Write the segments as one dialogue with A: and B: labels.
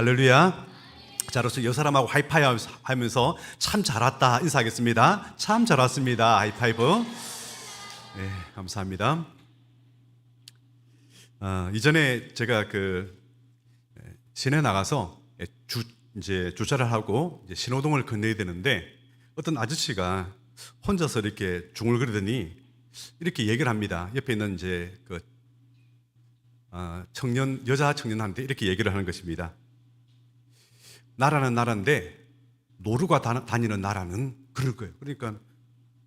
A: 할렐루야. 자, 그래서 여 사람하고 하이파이 하면서 참 잘 왔다 인사하겠습니다. 참 잘 왔습니다. 하이파이브. 네, 감사합니다. 이전에 제가 시내 나가서 이제 주차를 하고 이제 신호등을 건너야 되는데 어떤 아저씨가 혼자서 이렇게 중얼거리더니 이렇게 얘기를 합니다. 옆에 있는 이제 여자 청년한테 이렇게 얘기를 하는 것입니다. 나라는 나라인데 노루가 다니는 나라는 그럴 거예요. 그러니까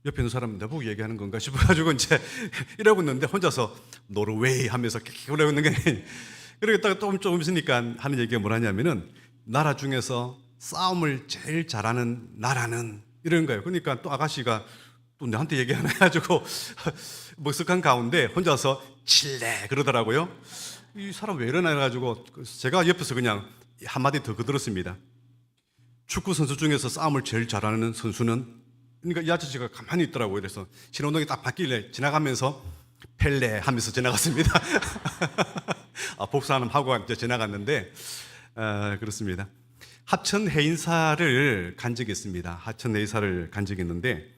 A: 옆에 있는 사람은 나보고 얘기하는 건가 싶어가지고 이제 이러고 있는데 혼자서 노르웨이 하면서 이러고 있는 게 그러다가 조금 있으니까 하는 얘기가 뭐냐면은 나라 중에서 싸움을 제일 잘하는 나라는 이런 거예요. 그러니까 또 아가씨가 또 나한테 얘기하나 해가지고 머쓱한 가운데 혼자서 칠레 그러더라고요. 이 사람 왜 이러나 해가지고 제가 옆에서 그냥 한마디 더 거들었습니다. 축구 선수 중에서 싸움을 제일 잘하는 선수는, 그러니까 이 아저씨가 가만히 있더라고요. 그래서 신호등이 딱 바뀌길래 지나가면서 펠레 하면서 지나갔습니다. 복사는 하고 이제 지나갔는데 그렇습니다. 하천 해인사를 간 적이 있습니다. 하천 해인사를 간 적이 있는데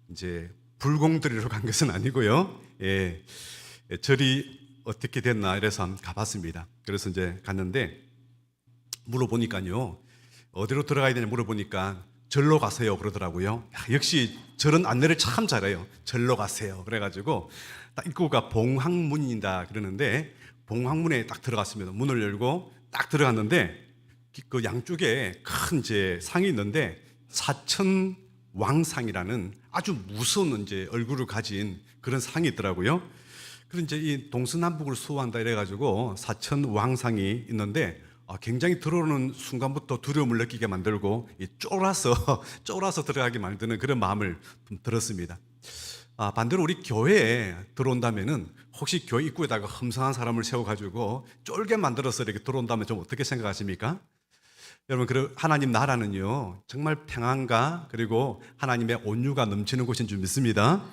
A: 이제 불공들이로 간 것은 아니고요. 예, 절이 어떻게 됐나 이래서 한번 가봤습니다. 그래서 이제 갔는데 물어보니까요, 어디로 들어가야 되냐 물어보니까 절로 가세요 그러더라고요. 역시 절은 안내를 참 잘해요. 절로 가세요. 그래가지고 딱 입구가 봉황문이다 그러는데 봉황문에 딱 들어갔습니다. 문을 열고 딱 들어갔는데 그 양쪽에 큰 이제 상이 있는데 사천왕상이라는 아주 무서운 이제 얼굴을 가진 그런 상이 있더라고요. 그런 이제 이 동서남북을 수호한다 이래가지고 사천왕상이 있는데 굉장히 들어오는 순간부터 두려움을 느끼게 만들고 쫄아서 들어가게 만드는 그런 마음을 들었습니다. 반대로 우리 교회에 들어온다면은 혹시 교회 입구에다가 험상한 사람을 세워가지고 쫄게 만들어서 이렇게 들어온다면 좀 어떻게 생각하십니까? 여러분, 하나님 나라는요 정말 평안과 그리고 하나님의 온유가 넘치는 곳인 줄 믿습니다.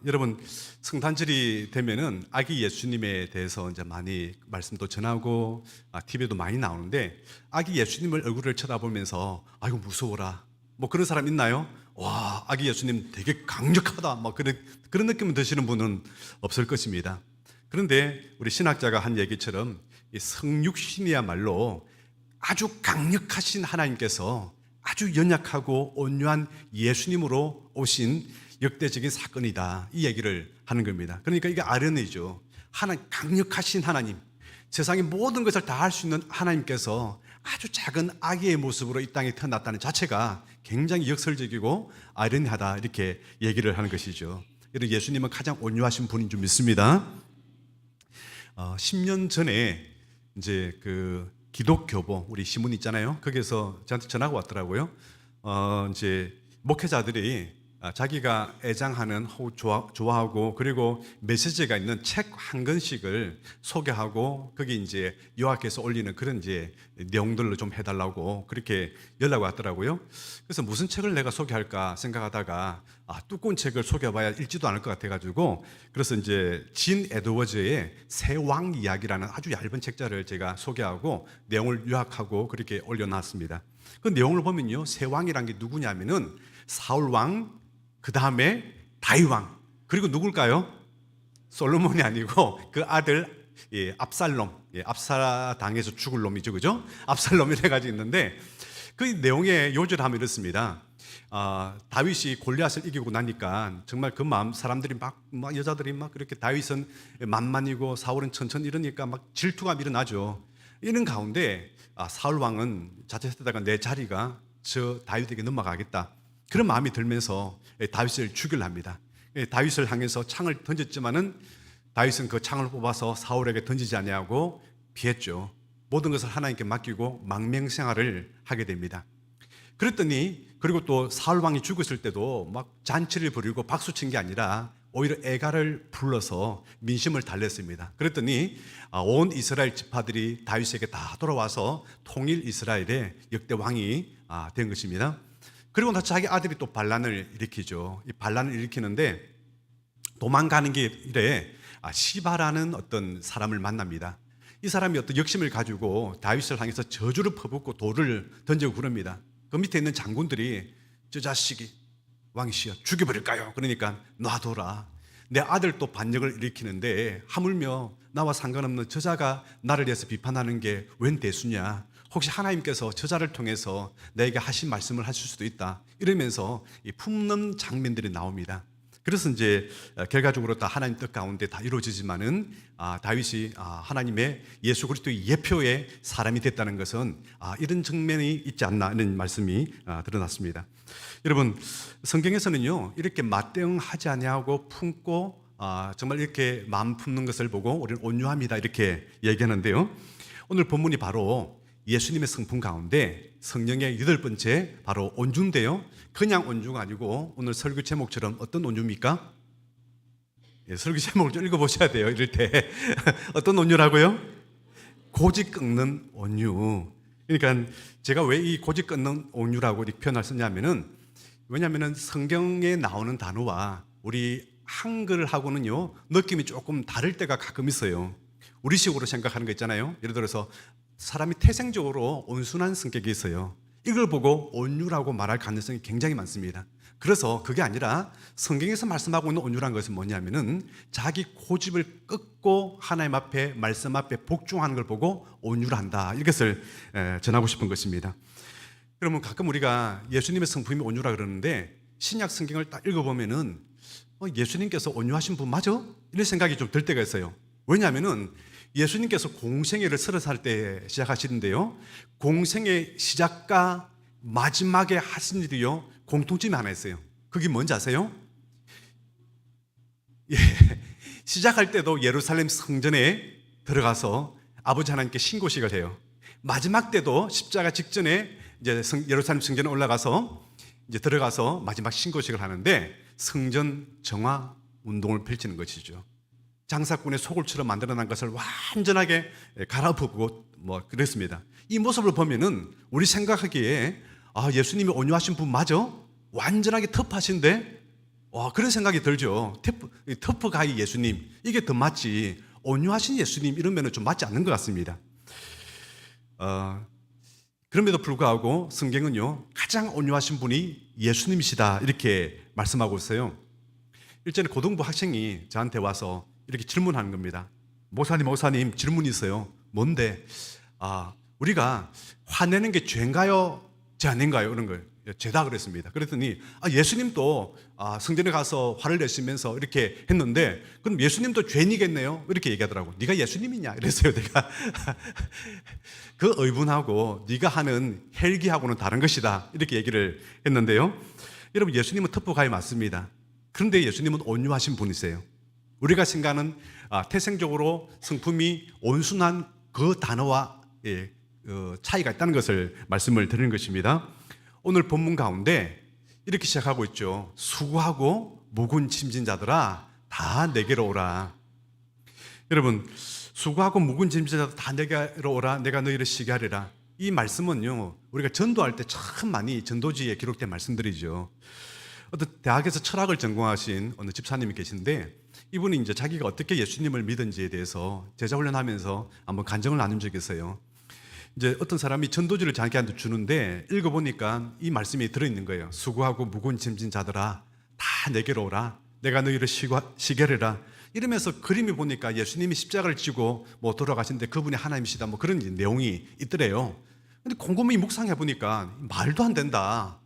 A: 여러분, 성탄절이 되면은 아기 예수님에 대해서 이제 많이 말씀도 전하고 TV에도 많이 나오는데 아기 예수님을 얼굴을 쳐다보면서 아이고 무서워라 뭐 그런 사람 있나요? 와, 아기 예수님 되게 강력하다 뭐 그런 느낌 드시는 분은 없을 것입니다. 그런데 우리 신학자가 한 얘기처럼 이 성육신이야말로 아주 강력하신 하나님께서 아주 연약하고 온유한 예수님으로 오신 역대적인 사건이다 이 얘기를 하는 겁니다. 그러니까 이게 아련이죠. 강력하신 하나님, 세상의 모든 것을 다 할 수 있는 하나님께서 아주 작은 아기의 모습으로 이 땅에 태어났다는 자체가 굉장히 역설적이고 아련하다 이렇게 얘기를 하는 것이죠. 그래서 예수님은 가장 온유하신 분인 줄 믿습니다. 10년 전에 이제 기독교보 우리 신문 있잖아요. 거기에서 저한테 전화가 왔더라고요. 이제 목회자들이 자기가 애장하는 좋아하고 그리고 메시지가 있는 책 한 권씩을 소개하고 거기 이제 요약해서 올리는 그런 이제 내용들로 좀 해달라고 그렇게 연락이 왔더라고요. 그래서 무슨 책을 내가 소개할까 생각하다가 두꺼운 책을 소개해봐야 읽지도 않을 것 같아가지고 그래서 이제 진 에드워즈의 새 왕 이야기라는 아주 얇은 책자를 제가 소개하고 내용을 요약하고 그렇게 올려놨습니다. 그 내용을 보면요, 새 왕이란 게 누구냐면은 사울 왕, 그 다음에 다윗 왕, 그리고 누굴까요? 솔로몬이 아니고 그 아들 압살롬, 압사당해서 죽을 놈이죠, 그죠? 압살롬이라 가지고 있는데 그 내용의 요절하면 이렇습니다. 다윗이 골리앗을 이기고 나니까 정말 그 마음 사람들이 막 여자들이 막 그렇게 다윗은 만만이고 사울은 천천히 이러니까 막 질투가 일어나죠. 이런 가운데 사울 왕은 자칫하다가 내 자리가 저 다윗에게 넘어가겠다. 그런 마음이 들면서 다윗을 죽이려 합니다. 다윗을 향해서 창을 던졌지만은 다윗은 그 창을 뽑아서 사울에게 던지지 아니하고 피했죠. 모든 것을 하나님께 맡기고 망명생활을 하게 됩니다. 그랬더니 그리고 또 사울 왕이 죽었을 때도 막 잔치를 벌이고 박수 친 게 아니라 오히려 애가를 불러서 민심을 달랬습니다. 그랬더니 온 이스라엘 지파들이 다윗에게 다 돌아와서 통일 이스라엘의 역대 왕이 된 것입니다. 그리고 나서 자기 아들이 또 반란을 일으키죠. 이 반란을 일으키는데 도망가는 길에 시바라는 어떤 사람을 만납니다. 이 사람이 어떤 욕심을 가지고 다윗을 향해서 저주를 퍼붓고 돌을 던지고 그럽니다. 그 밑에 있는 장군들이 저 자식이 왕이시여 죽여버릴까요? 그러니까 놔둬라. 내 아들 또 반역을 일으키는데 하물며 나와 상관없는 저자가 나를 위해서 비판하는 게 웬 대수냐. 혹시 하나님께서 저자를 통해서 내게 하신 말씀을 하실 수도 있다. 이러면서 이 품는 장면들이 나옵니다. 그래서 이제 결과적으로 다 하나님 뜻 가운데 다 이루어지지만은 다윗이 하나님의 예수 그리스도의 예표의 사람이 됐다는 것은 이런 측면이 있지 않나 이런 말씀이 드러났습니다. 여러분 성경에서는요 이렇게 맞대응하지 아니하고 품고 정말 이렇게 마음 품는 것을 보고 우리는 온유합니다 이렇게 얘기하는데요. 오늘 본문이 바로 예수님의 성품 가운데 성령의 8번째 바로 온유인데요. 그냥 온유가 아니고 오늘 설교 제목처럼 어떤 온유입니까? 예, 설교 제목을 좀 읽어보셔야 돼요. 이럴 때 어떤 온유라고요? 고집 꺾는 온유. 그러니까 제가 왜 이 고집 꺾는 온유라고 이렇게 표현을 쓰냐면은 왜냐하면 성경에 나오는 단어와 우리 한글하고는요 느낌이 조금 다를 때가 가끔 있어요. 우리식으로 생각하는 거 있잖아요. 예를 들어서 사람이 태생적으로 온순한 성격이 있어요. 이걸 보고 온유라고 말할 가능성이 굉장히 많습니다. 그래서 그게 아니라 성경에서 말씀하고 있는 온유란 것은 뭐냐면은 자기 고집을 꺾고 하나님 앞에 말씀 앞에 복종하는 걸 보고 온유란다. 이것을 전하고 싶은 것입니다. 그러면 가끔 우리가 예수님의 성품이 온유라 그러는데 신약 성경을 딱 읽어보면은 예수님께서 온유하신 분 맞아? 이런 생각이 좀 들 때가 있어요. 왜냐하면은 예수님께서 공생애를 30살 때 시작하시는데요. 공생의 시작과 마지막에 하신 일이요 공통점이 하나 있어요. 그게 뭔지 아세요? 예, 시작할 때도 예루살렘 성전에 들어가서 아버지 하나님께 신고식을 해요. 마지막 때도 십자가 직전에 이제 예루살렘 성전에 올라가서 이제 들어가서 마지막 신고식을 하는데 성전 정화 운동을 펼치는 것이죠. 장사꾼의 소굴처럼 만들어난 것을 완전하게 갈아엎고 뭐 그랬습니다. 이 모습을 보면은 우리 생각하기에 예수님이 온유하신 분 맞아? 완전하게 터프하신데 그런 생각이 들죠. 터프가이 예수님 이게 더 맞지 온유하신 예수님 이러면 좀 맞지 않는 것 같습니다. 그럼에도 불구하고 성경은요 가장 온유하신 분이 예수님이시다 이렇게 말씀하고 있어요. 일전에 고등부 학생이 저한테 와서 이렇게 질문하는 겁니다. 목사님 질문이 있어요. 뭔데? 우리가 화내는 게 죄인가요? 죄 아닌가요? 이런 걸 죄다 그랬습니다. 그랬더니 예수님도 성전에 가서 화를 내시면서 이렇게 했는데 그럼 예수님도 죄인이겠네요? 이렇게 얘기하더라고. 네가 예수님이냐? 이랬어요. 내가 그 의분하고 네가 하는 헬기하고는 다른 것이다 이렇게 얘기를 했는데요. 여러분 예수님은 터프가이 맞습니다. 그런데 예수님은 온유하신 분이세요. 우리가 생각하는 태생적으로 성품이 온순한 그 단어와 차이가 있다는 것을 말씀을 드리는 것입니다. 오늘 본문 가운데 이렇게 시작하고 있죠. 수고하고 무거운 짐진 자들아 다 내게로 오라. 여러분 수고하고 무거운 짐진 자들 다 내게로 오라. 내가 너희를 쉬게 하리라. 이 말씀은요 우리가 전도할 때 참 많이 전도지에 기록된 말씀들이죠. 어떤 대학에서 철학을 전공하신 어느 집사님이 계신데 이분이 이제 자기가 어떻게 예수님을 믿은지에 대해서 제자 훈련하면서 한번 간증을 나눈 적이 있어요. 이제 어떤 사람이 전도지를 자기한테 주는데 읽어보니까 이 말씀이 들어있는 거예요. 수고하고 무거운 짐진 자들아 다 내게로 오라. 내가 너희를 쉬게 하리라. 이러면서 그림이 보니까 예수님이 십자가를 지고 뭐 돌아가신데 그분이 하나님이시다 뭐 그런 내용이 있더래요. 근데 곰곰이 묵상해 보니까 말도 안 된다.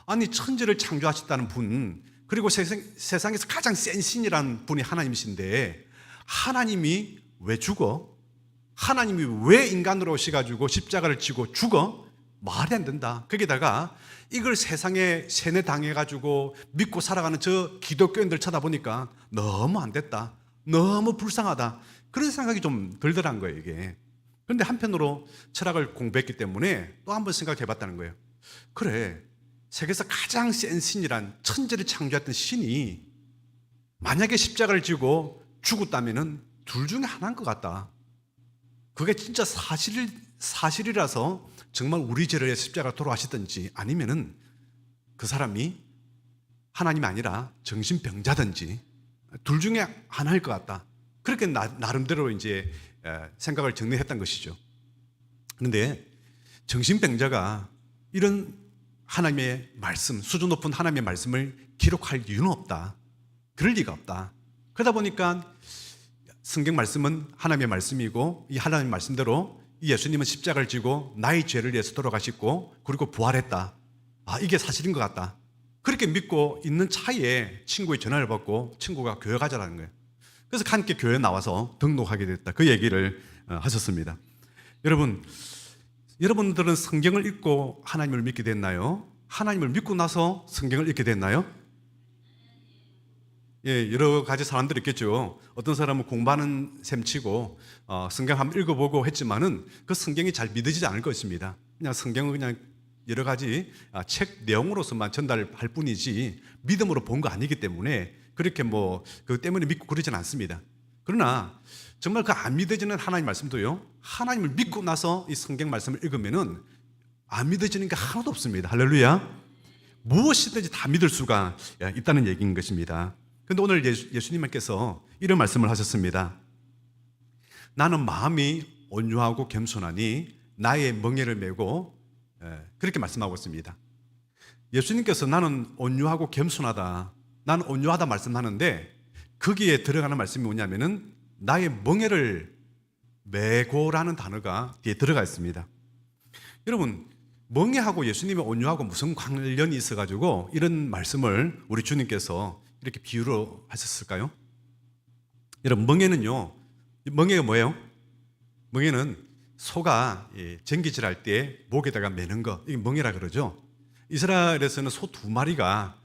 A: 아니 천지를 창조하셨다는 분 그리고 세상에서 가장 센 신이라는 분이 하나님이신데 하나님이 왜 죽어? 하나님이 왜 인간으로 오셔가지고 십자가를 지고 죽어? 말이 안 된다. 거기다가 이걸 세상에 세뇌당해가지고 믿고 살아가는 저 기독교인들 쳐다보니까 너무 안 됐다. 너무 불쌍하다. 그런 생각이 좀 들더란 거예요 이게. 그런데 한편으로 철학을 공부했기 때문에 또 한 번 생각해 봤다는 거예요. 그래 세계에서 가장 센 신이란 천지를 창조했던 신이 만약에 십자가를 지고 죽었다면 둘 중에 하나인 것 같다. 그게 진짜 사실이라서 정말 우리 죄를 위해 십자가를 돌아가시든지 아니면은 그 사람이 하나님이 아니라 정신병자든지 둘 중에 하나일 것 같다. 그렇게 나름대로 이제 생각을 정리했던 것이죠. 그런데 정신병자가 이런 하나님의 말씀, 수준 높은 하나님의 말씀을 기록할 이유는 없다. 그럴 리가 없다. 그러다 보니까 성경 말씀은 하나님의 말씀이고 이 하나님의 말씀대로 이 예수님은 십자가를 지고 나의 죄를 위해서 돌아가셨고 그리고 부활했다. 이게 사실인 것 같다. 그렇게 믿고 있는 차에 친구의 전화를 받고 친구가 교회 가자라는 거예요. 그래서 함께 교회에 나와서 등록하게 됐다. 그 얘기를 하셨습니다. 여러분들은 성경을 읽고 하나님을 믿게 됐나요? 하나님을 믿고 나서 성경을 읽게 됐나요? 여러 가지 사람들이 있겠죠. 어떤 사람은 공부하는 셈치고 성경 한번 읽어보고 했지만은 그 성경이 잘 믿어지지 않을 것입니다. 그냥 성경은 그냥 여러 가지 책 내용으로서만 전달할 뿐이지 믿음으로 본 거 아니기 때문에 그렇게 그 때문에 믿고 그러지는 않습니다. 그러나 정말 그 안 믿어지는 하나님 말씀도요, 하나님을 믿고 나서 이 성경 말씀을 읽으면은 안 믿어지는 게 하나도 없습니다. 할렐루야. 무엇이든지 다 믿을 수가 있다는 얘기인 것입니다. 그런데 오늘 예수님께서 이런 말씀을 하셨습니다. 나는 마음이 온유하고 겸손하니 나의 멍에를 메고, 그렇게 말씀하고 있습니다. 예수님께서 나는 온유하고 겸손하다, 나는 온유하다 말씀하는데 거기에 들어가는 말씀이 뭐냐면은 나의 멍에를 메고라는 단어가 뒤에 들어가 있습니다. 여러분, 멍에하고 예수님의 온유하고 무슨 관련이 있어가지고 이런 말씀을 우리 주님께서 이렇게 비유로 하셨을까요? 여러분, 멍에는요, 멍에가 뭐예요? 멍에는 소가 전기질할 때 목에다가 매는 거, 이게 멍에라 그러죠. 이스라엘에서는 소 2마리가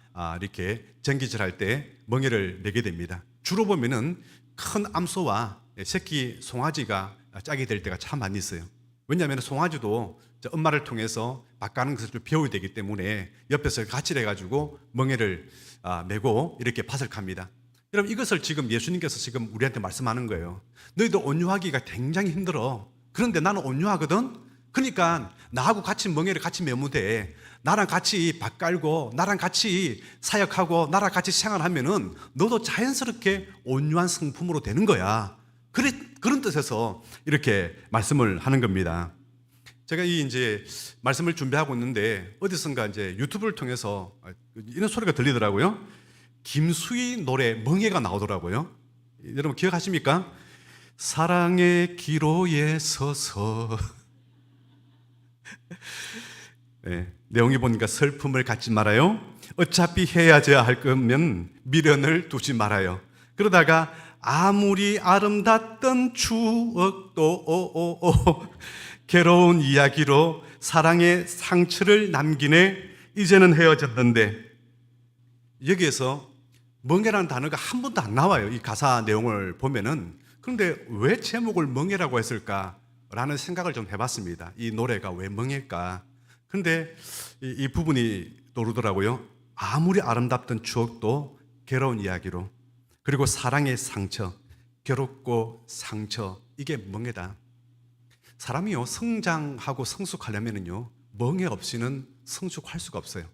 A: 이렇게 전기질할 때 멍에를 매게 됩니다. 주로 보면은 큰 암소와 새끼 송아지가 짝이 될 때가 참 많이 있어요. 왜냐하면 송아지도 엄마를 통해서 밭가는 것을 좀 배워야 되기 때문에 옆에서 같이 해가지고 멍에를 메고 이렇게 밭을 갑니다. 여러분, 이것을 지금 예수님께서 지금 우리한테 말씀하는 거예요. 너희들 온유하기가 굉장히 힘들어. 그런데 나는 온유하거든. 그러니까 나하고 같이 멍에를 같이 메면 돼. 나랑 같이 밭 깔고 나랑 같이 사역하고 나랑 같이 생활하면은 너도 자연스럽게 온유한 성품으로 되는 거야. 그런 뜻에서 이렇게 말씀을 하는 겁니다. 제가 이제 말씀을 준비하고 있는데 어디선가 이제 유튜브를 통해서 이런 소리가 들리더라고요. 김수희 노래 멍에가 나오더라고요. 여러분 기억하십니까? 사랑의 기로에 서서 네, 내용이 보니까 슬픔을 갖지 말아요. 어차피 헤어져야 할 거면 미련을 두지 말아요. 그러다가 아무리 아름답던 추억도 괴로운 이야기로 사랑의 상처를 남기네. 이제는 헤어졌는데. 여기에서 멍에라는 단어가 한 번도 안 나와요. 이 가사 내용을 보면은. 그런데 왜 제목을 멍에라고 했을까라는 생각을 좀 해봤습니다. 이 노래가 왜 멍일까? 그런데 이 부분이 떠오르더라고요. 아무리 아름답던 추억도 괴로운 이야기로, 그리고 사랑의 상처, 괴롭고 상처, 이게 멍에다. 사람이요, 성장하고 성숙하려면요, 멍에 없이는 성숙할 수가 없어요.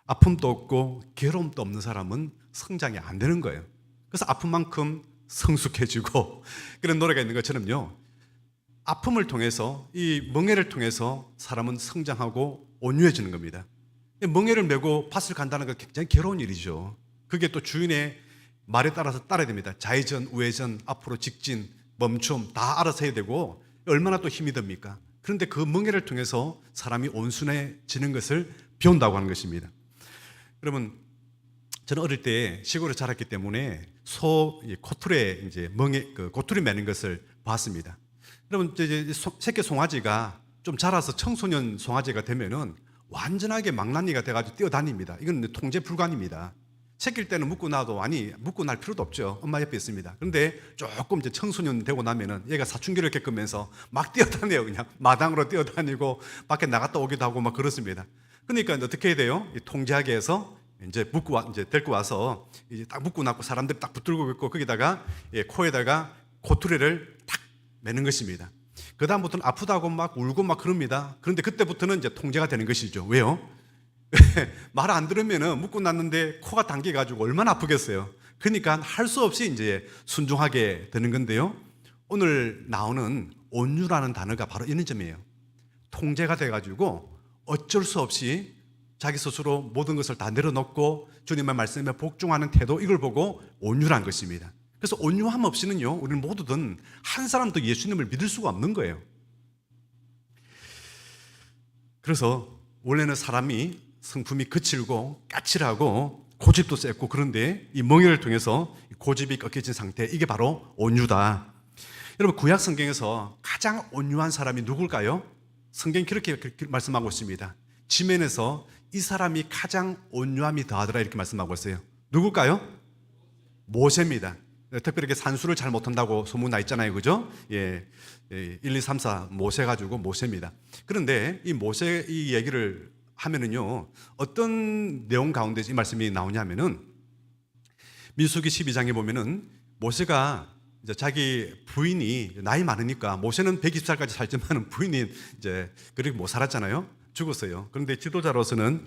A: 아픔도 없고 괴로움도 없는 사람은 성장이 안 되는 거예요. 그래서 아픈 만큼 성숙해지고 그런 노래가 있는 것처럼요, 아픔을 통해서, 이 멍에를 통해서 사람은 성장하고 온유해지는 겁니다. 멍에를 메고 밭을 간다는 건 굉장히 괴로운 일이죠. 그게 또 주인의 말에 따라서 따라야 됩니다. 좌회전, 우회전, 앞으로 직진, 멈춤 다 알아서 해야 되고 얼마나 또 힘이 듭니까? 그런데 그 멍에를 통해서 사람이 온순해지는 것을 배운다고 하는 것입니다. 여러분, 저는 어릴 때 시골에 자랐기 때문에 소 고투리에 이제 멍에 고투리 매는 것을 봤습니다. 여러분, 이제 새끼 송아지가 좀 자라서 청소년 송아지가 되면은 완전하게 망나니가 돼가지고 뛰어다닙니다. 이건 통제 불가입니다. 새끼일 때는 묶고 놔도 묶고 날 필요도 없죠. 엄마 옆에 있습니다. 그런데 조금 이제 청소년 되고 나면은 얘가 사춘기를 겪으면서 막 뛰어다녀요. 그냥 마당으로 뛰어다니고 밖에 나갔다 오기도 하고 막 그렇습니다. 그러니까 어떻게 해야 돼요? 통제하기 위해서 이제 데리고 와서 이제 딱 묶고 나고 사람들이 딱 붙들고 있고 거기다가 코에다가 고투리를 딱 매는 것입니다. 그 다음부터는 아프다고 막 울고 막 그럽니다. 그런데 그때부터는 이제 통제가 되는 것이죠. 왜요? 말 안 들으면은 묶고 났는데 코가 당겨가지고 얼마나 아프겠어요. 그러니까 할 수 없이 이제 순종하게 되는 건데요. 오늘 나오는 온유라는 단어가 바로 이런 점이에요. 통제가 돼가지고 어쩔 수 없이 자기 스스로 모든 것을 다 내려놓고 주님의 말씀에 복종하는 태도, 이걸 보고 온유란 것입니다. 그래서 온유함 없이는요, 우리는 모두든 한 사람도 예수님을 믿을 수가 없는 거예요. 그래서 원래는 사람이 성품이 거칠고 까칠하고 고집도 셌고, 그런데 이 멍에를 통해서 고집이 꺾여진 상태, 이게 바로 온유다. 여러분, 구약 성경에서 가장 온유한 사람이 누굴까요? 성경이 그렇게 말씀하고 있습니다. 지면에서 이 사람이 가장 온유함이 더하더라, 이렇게 말씀하고 있어요. 누굴까요? 모세입니다. 특별히 산수를 잘 못한다고 소문 나 있잖아요, 그죠? 1, 2, 3, 4 모세 가지고 모세입니다. 그런데 이 모세 이 얘기를 하면은요, 어떤 내용 가운데 이 말씀이 나오냐면은, 민수기 12장에 보면은 모세가 이제 자기 부인이 나이 많으니까, 모세는 120살까지 살지만 부인이 이제 그렇게 못 살았잖아요. 죽었어요. 그런데 지도자로서는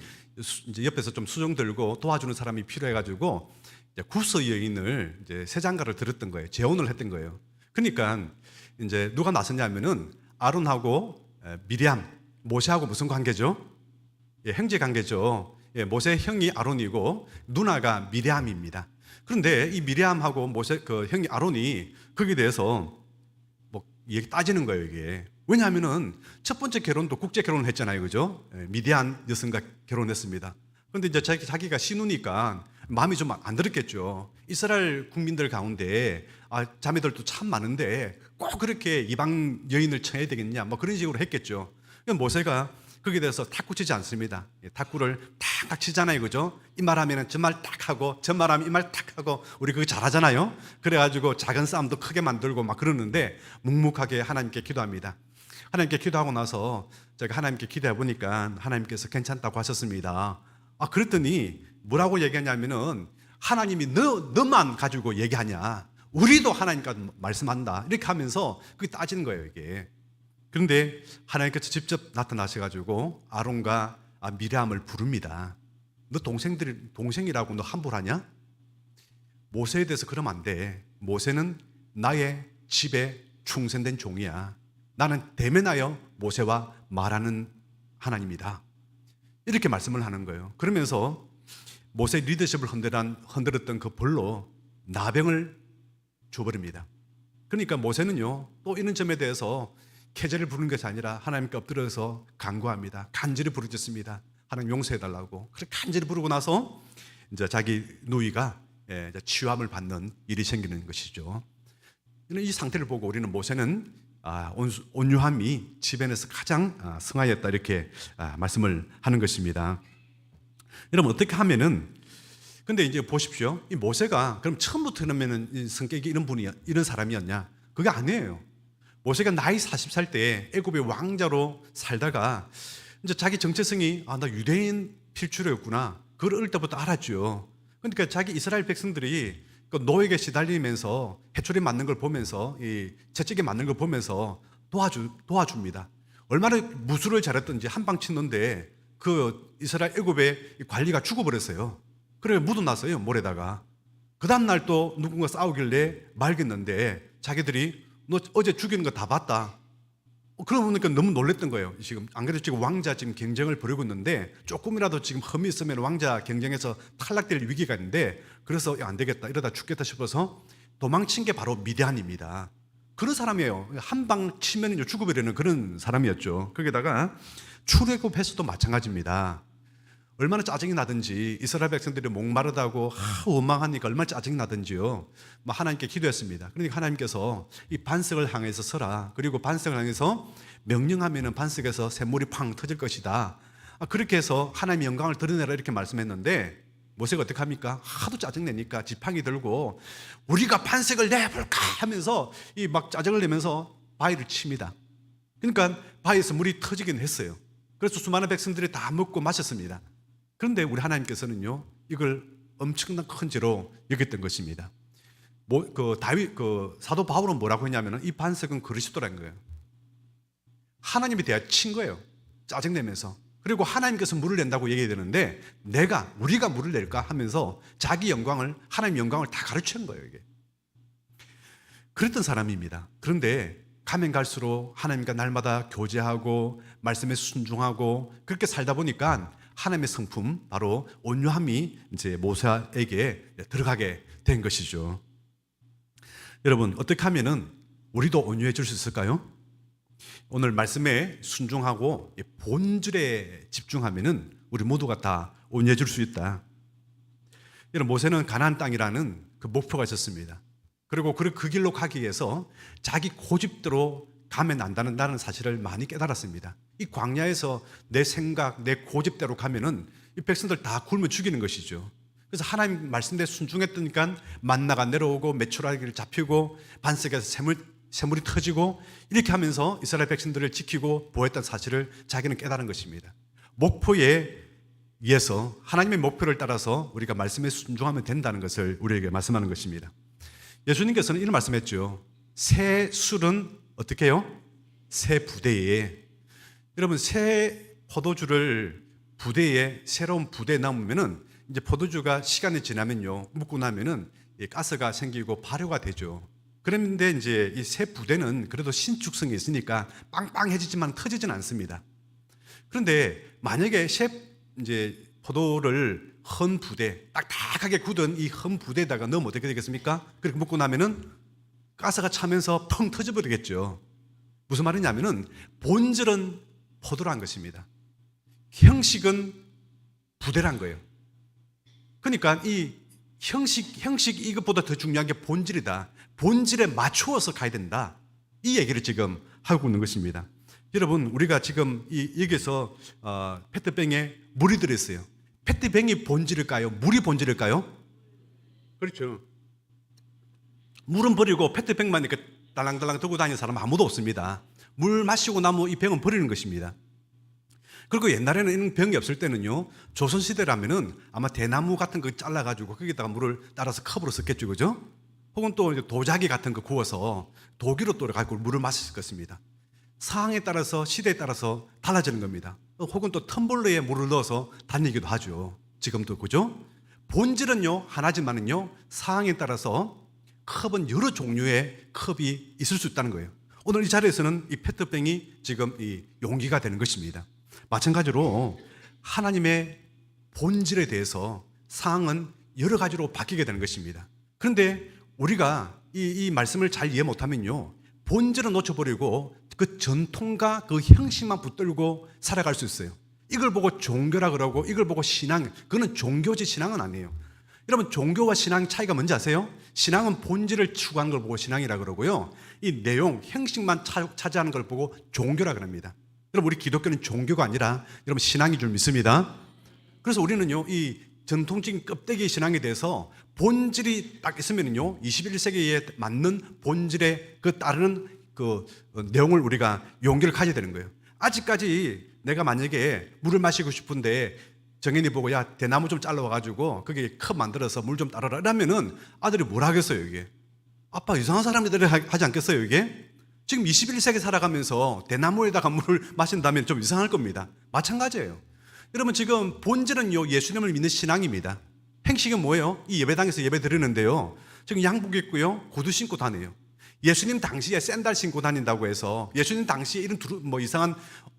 A: 이제 옆에서 좀 수종 들고 도와주는 사람이 필요해가지고 이제 구스 여인을 이제 세 장가를 들었던 거예요. 재혼을 했던 거예요. 그러니까 이제 누가 나섰냐면은 아론하고 미리암, 모세하고 무슨 관계죠? 형제 관계죠. 모세 형이 아론이고 누나가 미리암입니다. 그런데 이 미리암하고 모세 그 형이 아론이 거기에 대해서 뭐 얘기 따지는 거예요, 이게. 왜냐하면은 첫 번째 결혼도 국제 결혼을 했잖아요, 그죠? 미디안 여성과 결혼했습니다. 그런데 이제 자기가 신우니까 마음이 좀 안 들었겠죠. 이스라엘 국민들 가운데 자매들도 참 많은데 꼭 그렇게 이방 여인을 청해야 되겠냐, 뭐 그런 식으로 했겠죠. 모세가 거기에 대해서 탁구 치지 않습니다. 탁구를 탁탁 치잖아요, 그죠? 이 말 하면 저 말 탁 하고, 저 말 하면 이 말 탁 하고, 우리 그거 잘하잖아요. 그래가지고 작은 싸움도 크게 만들고 막 그러는데 묵묵하게 하나님께 기도합니다. 하나님께 기도하고 나서 제가 하나님께 기도해 보니까 하나님께서 괜찮다고 하셨습니다. 그랬더니 뭐라고 얘기하냐면은, 하나님이 너만 가지고 얘기하냐, 우리도 하나님과 말씀한다, 이렇게 하면서 그게 따지는 거예요, 이게. 그런데 하나님께서 직접 나타나셔가지고 아론과 미리암을 부릅니다. 너 동생이라고 너 함부로 하냐? 모세에 대해서 그러면 안 돼. 모세는 나의 집에 충성된 종이야. 나는 대면하여 모세와 말하는 하나님이다, 이렇게 말씀을 하는 거예요. 그러면서 모세의 리더십을 흔들었던 그 벌로 나병을 줘버립니다. 그러니까 모세는요, 또 이런 점에 대해서 캐제를 부르는 것이 아니라 하나님께 엎드려서 간구합니다. 간절히 부르짖습니다. 하나님 용서해달라고. 그렇게 간절히 부르고 나서 이제 자기 누이가 치유함을 받는 일이 생기는 것이죠. 이 상태를 보고 우리는 모세는 온유함이 지변에서 가장 승하였다, 이렇게 말씀을 하는 것입니다. 여러분, 어떻게 하면은, 근데 이제 보십시오. 이 모세가 그럼 처음부터 그러면은 성격이 이런 사람이었냐? 그게 아니에요. 모세가 나이 40살 때 애굽의 왕자로 살다가 이제 자기 정체성이 나 유대인 필주로였구나, 그걸 어릴 때부터 알았죠. 그러니까 자기 이스라엘 백성들이 그 노예에 시달리면서 해초리 맞는 걸 보면서, 이 채찍에 맞는 걸 보면서 도와줍니다. 얼마나 무술을 잘했던지 한 방 치는데 그 이스라엘 애굽의 관리가 죽어버렸어요. 그래 묻어놨어요, 모래다가. 그 다음날 또 누군가 싸우길래 말겠는데 자기들이 너 어제 죽이는 거 다 봤다. 그러니까 너무 놀랬던 거예요. 지금 안 그래도 지금 왕자 지금 경쟁을 벌이고 있는데 조금이라도 지금 흠이 있으면 왕자 경쟁에서 탈락될 위기가 있는데, 그래서 안 되겠다, 이러다 죽겠다 싶어서 도망친 게 바로 미디안입니다. 그런 사람이에요. 한 방 치면 죽어버리는 그런 사람이었죠. 거기다가 출애굽에서도 마찬가지입니다. 얼마나 짜증이 나든지, 이스라엘 백성들이 목마르다고 원망하니까 얼마나 짜증이 나든지요. 하나님께 기도했습니다. 그러니까 하나님께서 이 반석을 향해서 서라, 그리고 반석을 향해서 명령하면은 반석에서 샘물이 팡 터질 것이다, 그렇게 해서 하나님의 영광을 드러내라, 이렇게 말씀했는데, 모세가 어떻게 합니까? 하도 짜증내니까 지팡이 들고 우리가 반석을 내볼까 하면서 이 막 짜증을 내면서 바위를 칩니다. 그러니까 바위에서 물이 터지긴 했어요. 그래서 수많은 백성들이 다 먹고 마셨습니다. 그런데 우리 하나님께서는요, 이걸 엄청난 큰 죄로 여겼던 것입니다. 사도 바울은 뭐라고 했냐면, 이 반석은 그리스도라는 거예요. 하나님에 대해 친 거예요, 짜증내면서. 그리고 하나님께서 물을 낸다고 얘기해야 되는데 우리가 물을 낼까 하면서 자기 영광을, 하나님 영광을 다 가르치는 거예요, 이게. 그랬던 사람입니다. 그런데 가면 갈수록 하나님과 날마다 교제하고 말씀에 순종하고 그렇게 살다 보니까 하나님의 성품, 바로 온유함이 이제 모세에게 들어가게 된 것이죠. 여러분, 어떻게 하면은 우리도 온유해질 수 있을까요? 오늘 말씀에 순종하고 본질에 집중하면은 우리 모두가 다 온유해질 수 있다. 여러분, 모세는 가나안 땅이라는 그 목표가 있었습니다. 그리고 그 길로 가기 위해서 자기 고집대로 가면 안 된다는 사실을 많이 깨달았습니다. 이 광야에서 내 생각, 내 고집대로 가면은 이 백성들 다 굶어 죽이는 것이죠. 그래서 하나님 말씀대로 순종했더니까 만나가 내려오고 메추라기를 잡히고 반석에서 샘물이 터지고 이렇게 하면서 이스라엘 백성들을 지키고 보호했던 사실을 자기는 깨달은 것입니다. 목표에 의해서 하나님의 목표를 따라서 우리가 말씀에 순종하면 된다는 것을 우리에게 말씀하는 것입니다. 예수님께서는 이런 말씀했죠. 새 술은 어떻게 해요? 새 부대에. 여러분, 새 포도주를 부대에, 새로운 부대에 담으면은 이제 포도주가 시간이 지나면요, 묵고 나면은 가스가 생기고 발효가 되죠. 그런데 이제 이 새 부대는 그래도 신축성이 있으니까 빵빵해지지만 터지진 않습니다. 그런데 만약에 새 이제 포도를 헌 부대, 딱딱하게 굳은 이 헌 부대에다가 넣으면 어떻게 되겠습니까? 그렇게 묵고 나면은 가스가 차면서 펑 터져버리겠죠. 무슨 말이냐면은 본질은 포도란 것입니다. 형식은 부대란 거예요. 그러니까 이 형식 이것보다 더 중요한 게 본질이다. 본질에 맞추어서 가야 된다. 이 얘기를 지금 하고 있는 것입니다. 여러분, 우리가 지금 여기서 페트병에 물이 들어있어요. 페트병이 본질일까요? 물이 본질일까요? 그렇죠. 물은 버리고 페트병만 이렇게 달랑달랑 들고 다니는 사람 아무도 없습니다. 물 마시고 나면 이 병은 버리는 것입니다. 그리고 옛날에는 이런 병이 없을 때는요, 조선시대라면은 아마 대나무 같은 거 잘라가지고 거기다가 물을 따라서 컵으로 섞겠죠, 그죠? 혹은 또 도자기 같은 거 구워서 도기로 또 갖고 물을 마셨을 것입니다. 상황에 따라서, 시대에 따라서 달라지는 겁니다. 혹은 또 텀블러에 물을 넣어서 다니기도 하죠. 지금도, 그죠? 본질은요, 하나지만은요, 상황에 따라서 컵은 여러 종류의 컵이 있을 수 있다는 거예요. 오늘 이 자리에서는 이 페트병이 지금 이 용기가 되는 것입니다. 마찬가지로 하나님의 본질에 대해서 상황은 여러 가지로 바뀌게 되는 것입니다. 그런데 우리가 이 말씀을 잘 이해 못하면요, 본질은 놓쳐버리고 그 전통과 그 형식만 붙들고 살아갈 수 있어요. 이걸 보고 종교라 그러고 이걸 보고 신앙, 그거는 종교지 신앙은 아니에요. 여러분, 종교와 신앙 차이가 뭔지 아세요? 신앙은 본질을 추구하는 걸 보고 신앙이라 그러고요, 이 내용, 형식만 차지하는 걸 보고 종교라 그럽니다. 여러분, 우리 기독교는 종교가 아니라 여러분 신앙인 줄 믿습니다. 그래서 우리는요, 이 전통적인 껍데기 신앙에 대해서 본질이 딱 있으면요, 21세기에 맞는 본질에 그 따르는 그 내용을 우리가 용기를 가져야 되는 거예요. 아직까지 내가 만약에 물을 마시고 싶은데 정현이 보고, 야, 대나무 좀 잘라와가지고 거기에 컵 만들어서 물 좀 따라라 이러면은 아들이 뭘 하겠어요? 이게 아빠 이상한 사람들이 하지 않겠어요? 이게 지금 21세기 살아가면서 대나무에다가 물을 마신다면 좀 이상할 겁니다. 마찬가지예요. 여러분, 지금 본질은요, 예수님을 믿는 신앙입니다. 행식은 뭐예요? 이 예배당에서 예배 드리는데요, 지금 양복 입고요, 구두 신고 다녀요. 예수님 당시에 샌들 신고 다닌다고 해서, 예수님 당시에 이런 뭐 이상한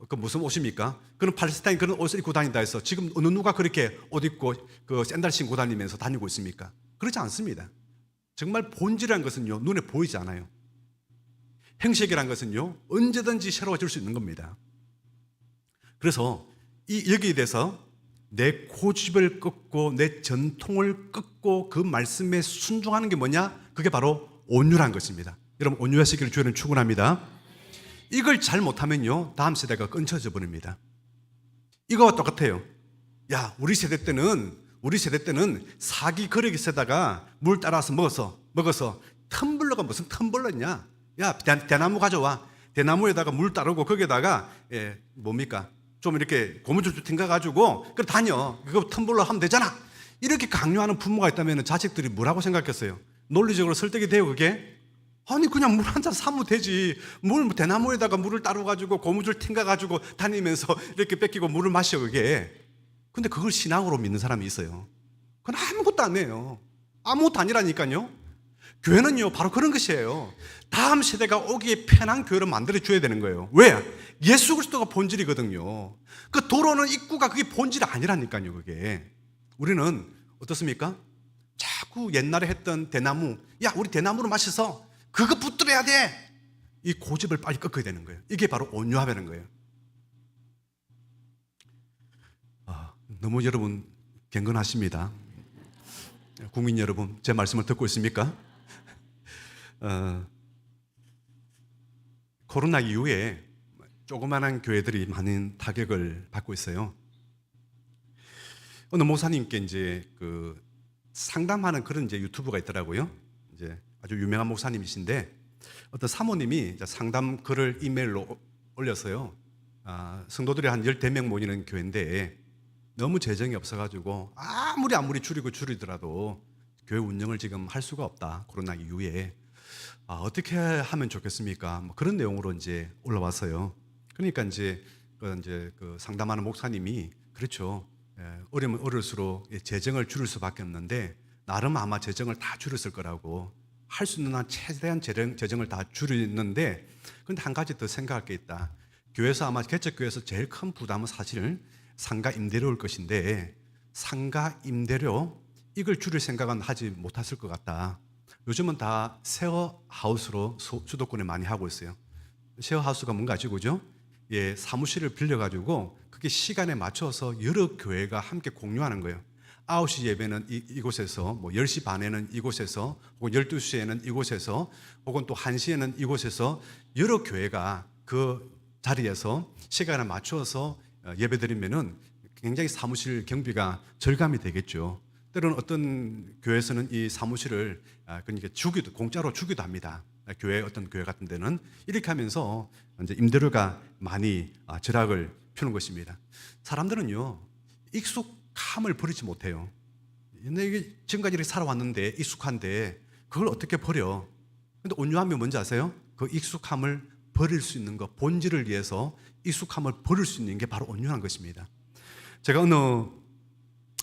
A: 그 무슨 옷입니까? 그런 팔레스타인 그런 옷을 입고 다닌다 해서 지금 어느 누가 그렇게 옷 입고 그 샌들 신고 다니면서 다니고 있습니까? 그렇지 않습니다. 정말 본질이라는 것은요, 눈에 보이지 않아요. 행식이라는 것은요, 언제든지 새로워질 수 있는 겁니다. 그래서 여기에 대해서 내 고집을 꺾고 내 전통을 꺾고 그 말씀에 순종하는 게 뭐냐? 그게 바로 온유란 것입니다. 여러분, 온유하시기를 주님은 축원합니다. 이걸 잘 못하면요, 다음 세대가 끊쳐져 버립니다. 이거와 똑같아요. 야, 우리 세대 때는 사기 그릇에다가 물 따라서 먹어서 텀블러가 무슨 텀블러냐? 야, 대나무 가져와. 대나무에다가 물 따르고 거기에다가 뭡니까? 좀 이렇게 고무줄 튕겨가지고 그래 다녀. 그거 텀블러 하면 되잖아. 이렇게 강요하는 부모가 있다면 자식들이 뭐라고 생각했어요? 논리적으로 설득이 돼요, 그게? 아니, 그냥 물 한 잔 사면 되지. 대나무에다가 물을 따르가지고 고무줄 튕겨가지고 다니면서 이렇게 뺏기고 물을 마셔, 그게. 근데 그걸 신앙으로 믿는 사람이 있어요. 그건 아무것도 안 해요. 아무것도 아니라니까요. 교회는요, 바로 그런 것이에요. 다음 세대가 오기에 편한 교회를 만들어줘야 되는 거예요. 왜? 예수 그리스도가 본질이거든요. 그 도로는 입구가 그게 본질이 아니라니까요, 그게. 우리는 어떻습니까? 자꾸 옛날에 했던 대나무, 야, 우리 대나무로 마셔서 그거 붙들어야 돼. 이 고집을 빨리 꺾어야 되는 거예요. 이게 바로 온유하다는 거예요. 너무 여러분 경건하십니다. 국민 여러분, 제 말씀을 듣고 있습니까? 코로나 이후에 조그마한 교회들이 많은 타격을 받고 있어요. 어느 목사님께 이제 그 상담하는 그런 이제 유튜브가 있더라고요. 이제 아주 유명한 목사님이신데 어떤 사모님이 상담 글을 이메일로 올렸어요. 성도들이 한 10명 모이는 교회인데 너무 재정이 없어가지고 아무리 줄이더라도 교회 운영을 지금 할 수가 없다. 코로나 이후에. 어떻게 하면 좋겠습니까? 뭐 그런 내용으로 이제 올라왔어요. 그러니까 이제 그 상담하는 목사님이 그렇죠. 어려면 어릴수록 재정을 줄일 수밖에 없는데 나름 아마 재정을 다 줄였을 거라고 할 수 있는 한 최대한 재정을 다 줄이는데 그런데 한 가지 더 생각할 게 있다. 교회에서 아마 개척교회에서 제일 큰 부담은 사실은 상가 임대료일 것인데 상가 임대료 이걸 줄일 생각은 하지 못했을 것 같다. 요즘은 다 쉐어하우스로 수도권에 많이 하고 있어요. 쉐어하우스가 뭔가 아시고죠? 예, 사무실을 빌려가지고 그게 시간에 맞춰서 여러 교회가 함께 공유하는 거예요. 9시 예배는 이곳에서, 뭐 10시 반에는 이곳에서, 혹은 12시에는 이곳에서, 혹은 또 1시에는 이곳에서 여러 교회가 그 자리에서 시간에 맞춰서 예배드리면은 굉장히 사무실 경비가 절감이 되겠죠. 때로는 어떤 교회에서는 이 사무실을 그러니까 공짜로 주기도 합니다. 교회 어떤 교회 같은 데는 이렇게 하면서 이제 임대료가 많이 절약을 펴는 것입니다. 사람들은요 익숙함을 버리지 못해요. 이게 지금까지 이렇게 살아왔는데 익숙한데 그걸 어떻게 버려? 근데 온유함이 뭔지 아세요? 그 익숙함을 버릴 수 있는 것, 본질을 위해서 익숙함을 버릴 수 있는 게 바로 온유한 것입니다. 제가 어느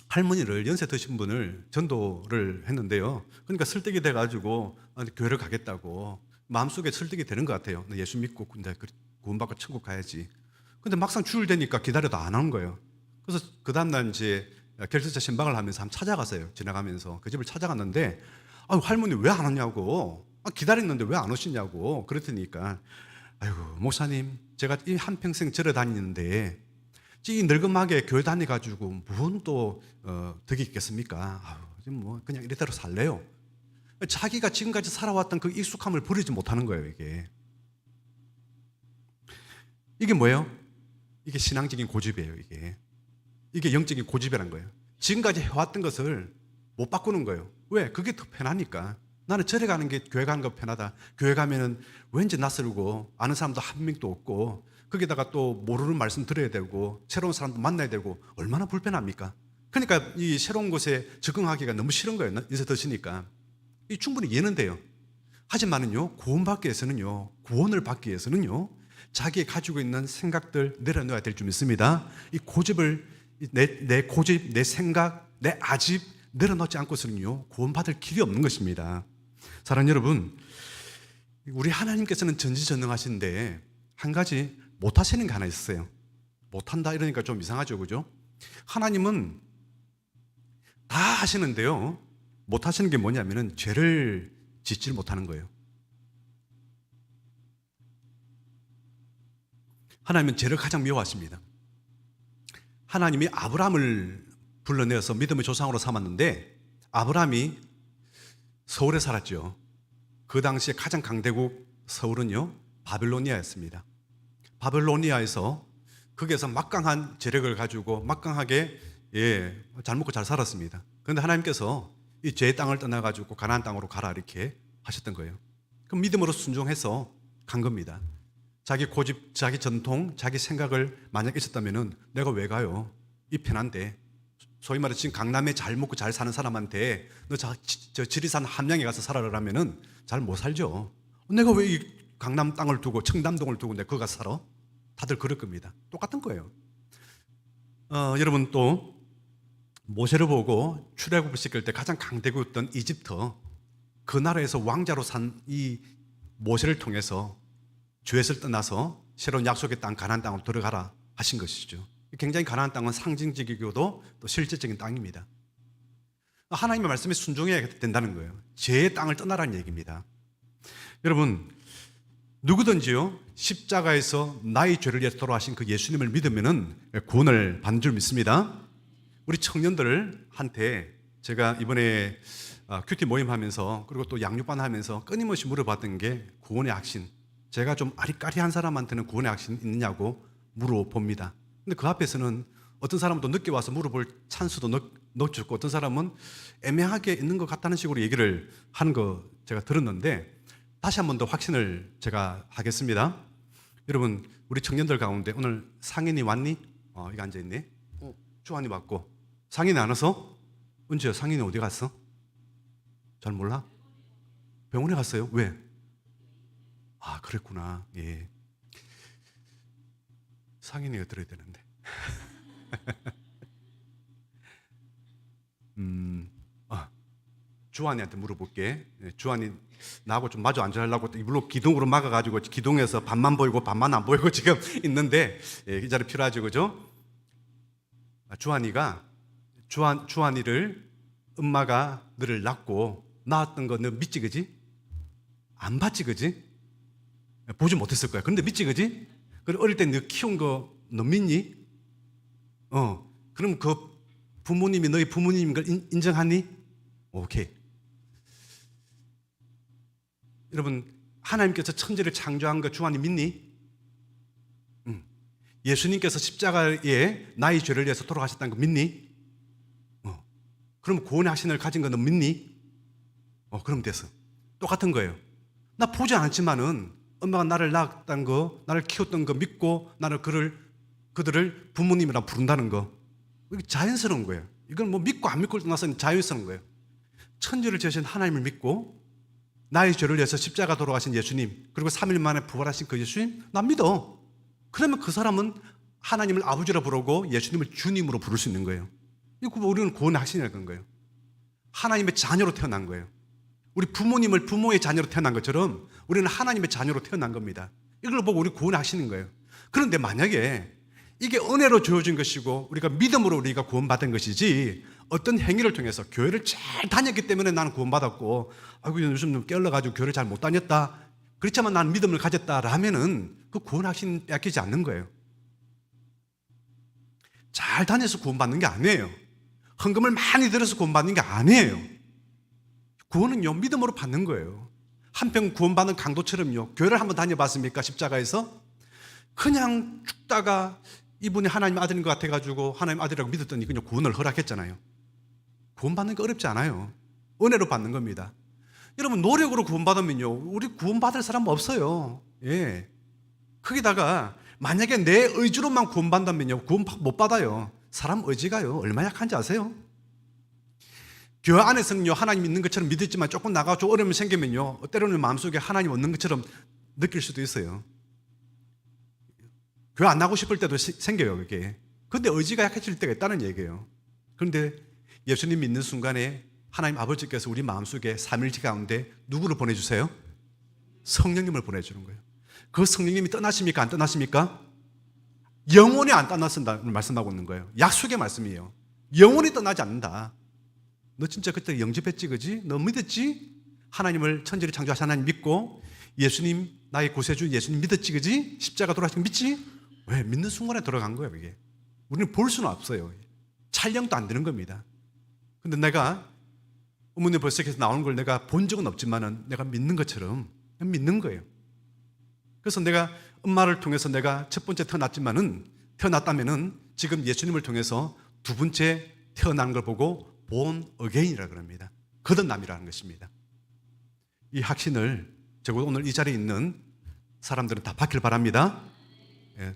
A: 할머니를 연세 드신 분을 전도를 했는데요. 그러니까 설득이 돼가지고 교회를 가겠다고 마음속에 설득이 되는 것 같아요. 예수 믿고 구원받고 천국 가야지. 근데 막상 주일 되니까 기다려도 안 하는 거예요. 그래서 그 다음날 이제 결석자 신방을 하면서 한번 찾아갔어요. 지나가면서 그 집을 찾아갔는데 할머니 왜 안 오냐고 기다렸는데 왜 안 오시냐고 그랬더니까 아이고 목사님 제가 이 한평생 절에 다니는데 이 늙음하게 교회 다니가지고 무슨 또 덕이 있겠습니까? 뭐 그냥 이래대로 살래요. 자기가 지금까지 살아왔던 그 익숙함을 버리지 못하는 거예요. 이게 뭐예요? 이게 신앙적인 고집이에요. 이게 영적인 고집이란 거예요. 지금까지 해왔던 것을 못 바꾸는 거예요. 왜? 그게 더 편하니까. 나는 절에 가는 게 교회 가는 거 편하다. 교회 가면은 왠지 낯설고 아는 사람도 한 명도 없고 거기다가 또 모르는 말씀 들어야 되고 새로운 사람도 만나야 되고 얼마나 불편합니까? 그러니까 이 새로운 곳에 적응하기가 너무 싫은 거예요. 인생 드시니까. 이 충분히 이해는 돼요. 하지만은요, 구원을 받기 위해서는요, 자기의 가지고 있는 생각들 내려놓아야 될 줄 믿습니다. 이 고집을, 내 고집, 내 생각, 내 아집 내려놓지 않고서는요, 구원받을 길이 없는 것입니다. 사랑하는 여러분, 우리 하나님께서는 전지전능하신데 한 가지 못하시는 게 하나 있어요. 못한다 이러니까 좀 이상하죠, 그죠? 하나님은 다 하시는데요, 못하시는 게 뭐냐면은 죄를 짓질 못하는 거예요. 하나님은 죄를 가장 미워하십니다. 하나님이 아브라함을 불러내어서 믿음의 조상으로 삼았는데 아브라함이 서울에 살았죠. 그 당시에 가장 강대국 서울은요 바벨로니아였습니다. 바벨로니아에서 거기에서 막강한 재력을 가지고 막강하게 잘 먹고 잘 살았습니다. 그런데 하나님께서 이 죄의 땅을 떠나가지고 가나안 땅으로 가라 이렇게 하셨던 거예요. 그럼 믿음으로 순종해서 간 겁니다. 자기 고집, 자기 전통, 자기 생각을 만약 있었다면은 내가 왜 가요? 이 편한데. 소위 말해 지금 강남에 잘 먹고 잘 사는 사람한테 너 저 지리산 함양에 가서 살아라면은 잘 못 살죠. 내가 왜 이 강남 땅을 두고 청담동을 두고 내가 거기 가서 살아? 다들 그럴 겁니다. 똑같은 거예요. 여러분 또 모세를 보고 출애굽을 시킬 때 가장 강대국이었던 이집트, 그 나라에서 왕자로 산 이 모세를 통해서 죄에서 떠나서 새로운 약속의 땅 가나안 땅으로 들어가라 하신 것이죠. 굉장히 가나안 땅은 상징적이고도 또 실제적인 땅입니다. 하나님의 말씀에 순종해야 된다는 거예요. 죄의 땅을 떠나라는 얘기입니다. 여러분, 누구든지요 십자가에서 나의 죄를 위해서 돌아가신 그 예수님을 믿으면은 구원을 받는 줄 믿습니다. 우리 청년들한테 제가 이번에 큐티 모임하면서 그리고 또 양육반 하면서 끊임없이 물어봤던 게 구원의 확신. 제가 좀 아리까리한 사람한테는 구원의 확신 있느냐고 물어봅니다. 근데 그 앞에서는 어떤 사람은 또 늦게 와서 물어볼 찬스도 넣어줬고 어떤 사람은 애매하게 있는 것 같다는 식으로 얘기를 하는 거 제가 들었는데 다시 한 번 더 확신을 제가 하겠습니다. 여러분, 우리 청년들 가운데 오늘 상인이 왔니? 여기 앉아있네. 주한이 왔고. 상인이 안 와서? 은지야, 상인이 어디 갔어? 잘 몰라? 병원에 갔어요? 왜? 아, 그랬구나. 예. 상인이가 들어야 되는데. 주한이한테 물어볼게. 주한이 나하고 좀 마주 앉으려고 일부러 기둥으로 막아가지고 기둥에서 반만 보이고 반만 안 보이고 지금 있는데 이 자리 필요하죠, 그죠? 주한이를 엄마가 너를 낳고 낳았던 거 너 믿지, 그지? 안 봤지, 그지? 보지 못했을 거야. 그런데 믿지, 그지? 그리고 어릴 때 너 키운 거 너 믿니? 그럼 그 부모님이 너희 부모님인 걸 인정하니? 오케이. 여러분, 하나님께서 천지를 창조한 거 주한이 믿니? 예수님께서 십자가에 나의 죄를 위해서 돌아가셨다는 거 믿니? 그럼 구원의 확신을 가진 거 너 믿니? 그럼 됐어. 똑같은 거예요. 나 보지 않았지만은 엄마가 나를 낳았다는 거, 나를 키웠던 거 믿고 나는 그들을 부모님이라 부른다는 거. 이게 자연스러운 거예요. 이건 뭐 믿고 안 믿고를 떠나서 자연스러운 거예요. 천지를 지으신 하나님을 믿고 나의 죄를 위해서 십자가 돌아가신 예수님, 그리고 3일 만에 부활하신 그 예수님, 나 믿어. 그러면 그 사람은 하나님을 아버지라 부르고 예수님을 주님으로 부를 수 있는 거예요. 이거 우리는 구원의 확신이라는 거예요. 하나님의 자녀로 태어난 거예요. 우리 부모님을 부모의 자녀로 태어난 것처럼 우리는 하나님의 자녀로 태어난 겁니다. 이걸 보고 우리 구원의 확신인 거예요. 그런데 만약에 이게 은혜로 주어진 것이고 우리가 믿음으로 우리가 구원받은 것이지 어떤 행위를 통해서 교회를 잘 다녔기 때문에 나는 구원받았고 요즘 깨어나가지고 교회를 잘 못 다녔다, 그렇지만 나는 믿음을 가졌다라면은 그 구원 확신 뺏기지 않는 거예요. 잘 다녀서 구원받는 게 아니에요. 헌금을 많이 들여서 구원받는 게 아니에요. 구원은요 믿음으로 받는 거예요. 한평 구원받는 강도처럼요. 교회를 한번 다녀봤습니까? 십자가에서 그냥 죽다가 이분이 하나님 아들인 것 같아가지고 하나님 아들이라고 믿었더니 그냥 구원을 허락했잖아요. 구원받는 게 어렵지 않아요. 은혜로 받는 겁니다. 여러분, 노력으로 구원받으면요 우리 구원받을 사람 없어요. 예. 거기다가 만약에 내 의지로만 구원받는다면요 구원 못 받아요. 사람 의지가요 얼마나 약한지 아세요? 교회 안에서는요 하나님 있는 것처럼 믿었지만 조금 나가서 어려움이 생기면요 때로는 마음속에 하나님 없는 것처럼 느낄 수도 있어요. 교회 안 나가고 싶을 때도 생겨요 그게. 그런데 의지가 약해질 때가 있다는 얘기예요. 그런데 예수님 믿는 순간에 하나님 아버지께서 우리 마음속에 삼일체 가운데 누구를 보내주세요? 성령님을 보내주는 거예요. 그 성령님이 떠나십니까? 안 떠나십니까? 영원히 안 떠나신다는 말씀하고 있는 거예요. 약속의 말씀이에요. 영원히 떠나지 않는다. 너 진짜 그때 영접했지, 그지? 너 믿었지? 하나님을, 천지를 창조하신 하나님 믿고 예수님, 나의 구세주 예수님 믿었지, 그지? 십자가 돌아가신 거 믿지? 왜? 믿는 순간에 들어간 거예요 이게. 우리는 볼 수는 없어요. 촬영도 안 되는 겁니다. 근데 내가 어머니 벌써에서 나오는 걸 내가 본 적은 없지만은 내가 믿는 것처럼 그냥 믿는 거예요. 그래서 내가 엄마를 통해서 내가 첫 번째 태어났다면은 지금 예수님을 통해서 두 번째 태어난 걸 보고 born again이라고 합니다. 거듭남이라는 것입니다. 이 확신을 제가 오늘 이 자리에 있는 사람들은 다 받길 바랍니다.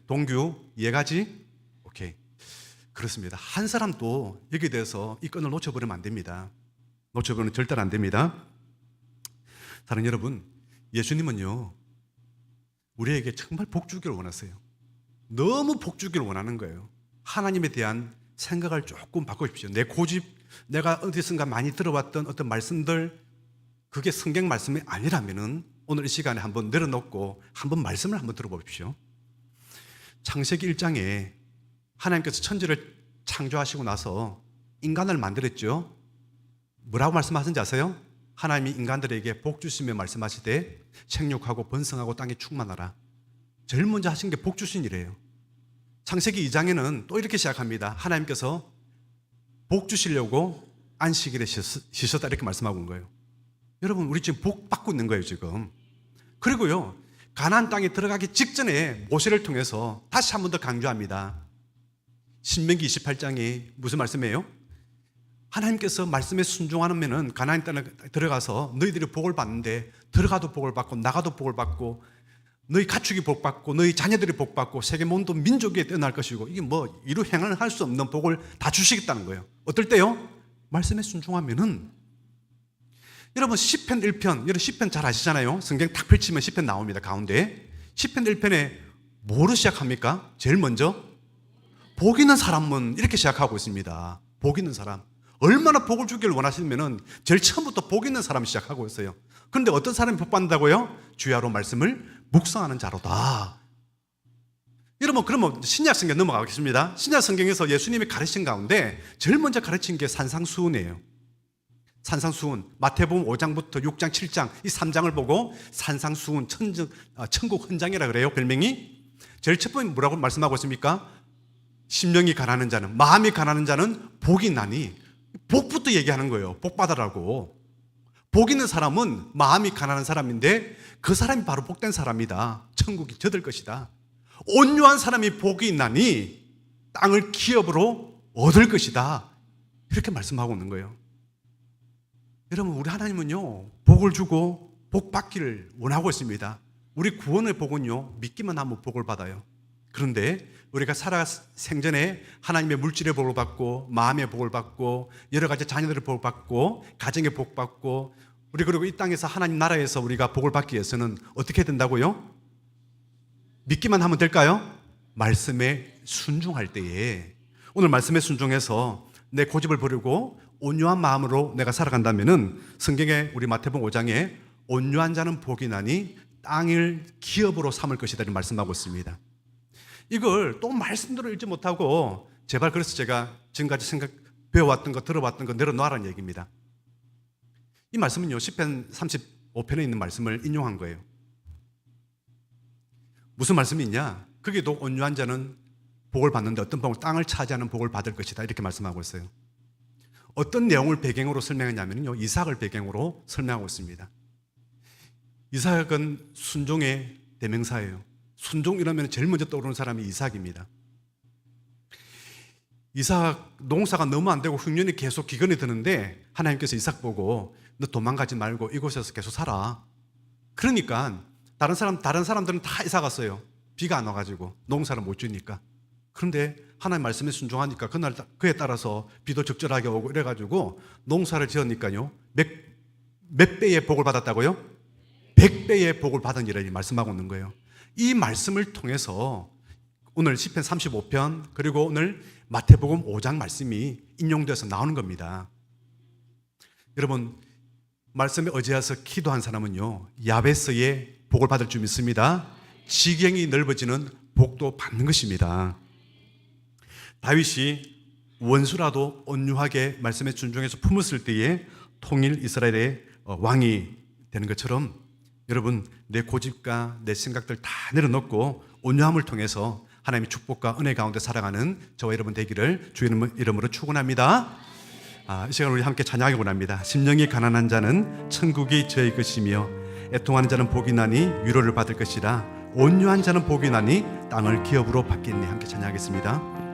A: 동규 이해가지? 오케이. 그렇습니다. 한 사람도 여기에 대해서 이 끈을 놓쳐버리면 안 됩니다. 놓쳐버리면 절대로 안 됩니다. 사랑하는 여러분, 예수님은요 우리에게 정말 복 주기를 원하세요. 너무 복 주기를 원하는 거예요. 하나님에 대한 생각을 조금 바꿔주십시오. 내 고집, 내가 어디선가 많이 들어왔던 어떤 말씀들, 그게 성경 말씀이 아니라면은 오늘 이 시간에 한번 내려놓고 한번 말씀을 한번 들어보십시오. 창세기 1장에 하나님께서 천지를 창조하시고 나서 인간을 만들었죠. 뭐라고 말씀하신지 아세요? 하나님이 인간들에게 복 주시며 말씀하시되 생육하고 번성하고 땅에 충만하라. 제일 먼저 하신 게 복 주신 이래요. 창세기 2장에는 또 이렇게 시작합니다. 하나님께서 복 주시려고 안식일에 쉬셨다 이렇게 말씀하고 온 거예요. 여러분, 우리 지금 복 받고 있는 거예요 지금. 그리고요, 가나안 땅에 들어가기 직전에 모세를 통해서 다시 한 번 더 강조합니다. 신명기 28장이 무슨 말씀이에요? 하나님께서 말씀에 순종하면은 가나안 땅에 들어가서 너희들이 복을 받는데 들어가도 복을 받고 나가도 복을 받고 너희 가축이 복 받고 너희 자녀들이 복 받고 세계 모든 민족이 떠날 것이고 이게 뭐 이루 행을 할 수 없는 복을 다 주시겠다는 거예요. 어떨 때요? 말씀에 순종하면은. 여러분 시편 1편, 여러분 시편 잘 아시잖아요. 성경 딱 펼치면 시편 나옵니다. 가운데 시편 1편에 뭐로 시작합니까? 제일 먼저 복 있는 사람은 이렇게 시작하고 있습니다. 복 있는 사람. 얼마나 복을 주기를 원하시면은 제일 처음부터 복 있는 사람 시작하고 있어요. 그런데 어떤 사람이 복 받는다고요? 주야로 말씀을 묵상하는 자로다. 여러분, 그러면 신약 성경 넘어가겠습니다. 신약 성경에서 예수님이 가르친 가운데 제일 먼저 가르친 게 산상수훈이에요. 산상수훈, 마태복음 5장부터 6장, 7장 이 3장을 보고 산상수훈, 천국 헌장이라 그래요. 별명이. 제일 첫 번째 뭐라고 말씀하고 있습니까? 심령이 가난한 자는, 마음이 가난한 자는 복이 있나니. 복부터 얘기하는 거예요. 복 받으라고. 복 있는 사람은 마음이 가난한 사람인데 그 사람이 바로 복된 사람이다. 천국이 저들 것이다. 온유한 사람이 복이 있나니 땅을 기업으로 얻을 것이다. 이렇게 말씀하고 있는 거예요. 여러분, 우리 하나님은요 복을 주고 복 받기를 원하고 있습니다. 우리 구원의 복은요 믿기만 하면 복을 받아요. 그런데 우리가 살아 생전에 하나님의 물질의 복을 받고 마음의 복을 받고 여러 가지 자녀들의 복을 받고 가정의 복 받고 우리 그리고 이 땅에서 하나님 나라에서 우리가 복을 받기 위해서는 어떻게 된다고요? 믿기만 하면 될까요? 말씀에 순종할 때에. 오늘 말씀에 순종해서 내 고집을 버리고 온유한 마음으로 내가 살아간다면은 성경에 우리 마태복음 5장에 온유한 자는 복이 나니 땅을 기업으로 삼을 것이다 이렇게 말씀하고 있습니다. 이걸 또 말씀대로 읽지 못하고 제발 그래서 제가 지금까지 배워왔던 거 들어봤던 거 내려놓으라는 얘기입니다. 이 말씀은요 시편 35편에 있는 말씀을 인용한 거예요. 무슨 말씀이 있냐? 거기도 온유한 자는 복을 받는데 어떤 복을 땅을 차지하는 복을 받을 것이다 이렇게 말씀하고 있어요. 어떤 내용을 배경으로 설명했냐면요 이삭을 배경으로 설명하고 있습니다. 이삭은 순종의 대명사예요. 순종 이러면 제일 먼저 떠오르는 사람이 이삭입니다. 이삭 농사가 너무 안 되고 흉년이 계속 기근이 드는데 하나님께서 이삭 보고 너 도망가지 말고 이곳에서 계속 살아. 그러니까 다른 사람들은 다 이사 갔어요. 비가 안 와가지고 농사를 못 지니까. 그런데 하나님 말씀에 순종하니까 그날 그에 따라서 비도 적절하게 오고 이래가지고 농사를 지었니까요 몇 배의 복을 받았다고요? 100배의 복을 받은 이라니 말씀하고 있는 거예요. 이 말씀을 통해서 오늘 시편 35편 그리고 오늘 마태복음 5장 말씀이 인용돼서 나오는 겁니다. 여러분 말씀에 의지해서 기도한 사람은요 야베스의 복을 받을 줄 믿습니다. 지경이 넓어지는 복도 받는 것입니다. 다윗이 원수라도 온유하게 말씀에 순종해서 품었을 때에 통일 이스라엘의 왕이 되는 것처럼 여러분 내 고집과 내 생각들 다 내려놓고 온유함을 통해서 하나님의 축복과 은혜 가운데 살아가는 저와 여러분 되기를 주의 이름으로 축원합니다. 이 시간 우리 함께 찬양하기 원합니다. 심령이 가난한 자는 천국이 저의 것이며 애통하는 자는 복이 나니 위로를 받을 것이라 온유한 자는 복이 나니 땅을 기업으로 받겠네. 함께 찬양하겠습니다.